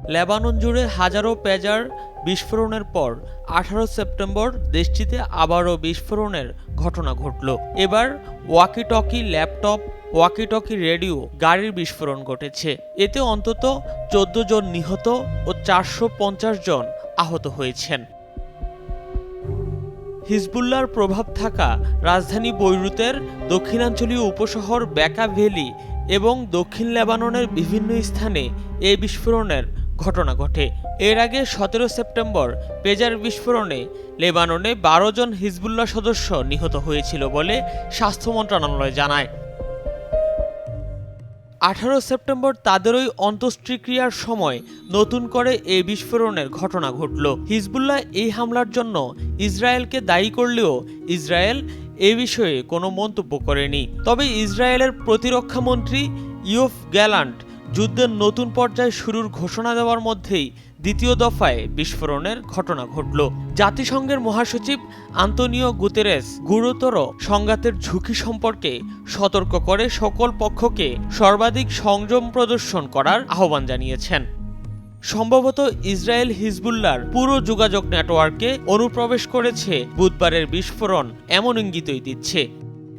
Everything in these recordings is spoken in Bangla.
লেবানন জুড়ে হাজারো পেজার বিস্ফোরণের পর 18 সেপ্টেম্বর দেশটিতে আবারও বিস্ফোরণের ঘটনা ঘটল। এবার ওয়াকিটকি, ল্যাপটপ, ওয়াকিটকি, রেডিও, গাড়ির বিস্ফোরণ ঘটেছে। এতে অন্তত 14 জন নিহত ও 450 জন আহত হয়েছেন। হিজবুল্লাহর প্রভাব থাকা রাজধানী বৈরুতের দক্ষিণাঞ্চলীয় উপশহর বেকা ভ্যালি এবং দক্ষিণ লেবাননের বিভিন্ন স্থানে এই বিস্ফোরণের ঘটনা ঘটে। এর আগে 17 সেপ্টেম্বর পেজার বিস্ফোরণে লেবাননে 12 জন হিজবুল্লাহ সদস্য নিহত হয়েছিল বলে স্বাস্থ্য মন্ত্রণালয় জানায়। 18 সেপ্টেম্বর তাদেরই অন্ত্যেষ্টিক্রিয়ার সময় নতুন করে এই বিস্ফোরণের ঘটনা ঘটল। হিজবুল্লাহ এই হামলার জন্য ইসরায়েলকে দায়ী করলেও ইসরায়েল এ বিষয়ে কোনো মন্তব্য করেনি। তবে ইসরায়েলের প্রতিরক্ষামন্ত্রী ইয়োভ গ্যালান্ট যুদ্ধের নতুন পর্যায় শুরুর ঘোষণা দেওয়ার মধ্যেই দ্বিতীয় দফায় বিস্ফোরণের ঘটনা ঘটল। জাতিসংঘের মহাসচিব আন্তোনিও গুতেরেস গুরুতর সংঘাতের ঝুঁকি সম্পর্কে সতর্ক করে সকল পক্ষকে সর্বাধিক সংযম প্রদর্শন করার আহ্বান জানিয়েছেন। সম্ভবত ইসরায়েল হিজবুল্লাহর পুরো যোগাযোগ নেটওয়ার্কে অনুপ্রবেশ করেছে বুধবারের বিস্ফোরণ, এমন ইঙ্গিতই দিচ্ছে।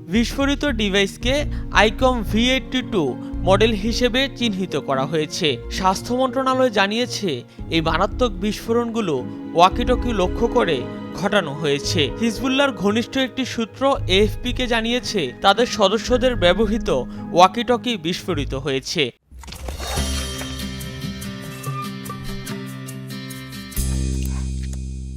বিস্ফোরিত ডিভাইসকে আইকম V82 মডেল হিসেবে চিহ্নিত করা হয়েছে। স্বাস্থ্য মন্ত্রণালয় জানিয়েছে এই মারাত্মক বিস্ফোরণগুলো ওয়াকিটকি লক্ষ্য করে ঘটানো হয়েছে। হিজবুল্লাহর ঘনিষ্ঠ একটি সূত্র AFP-কে জানিয়েছে তাদের সদস্যদের ব্যবহৃত ওয়াকিটকি বিস্ফোরিত হয়েছে।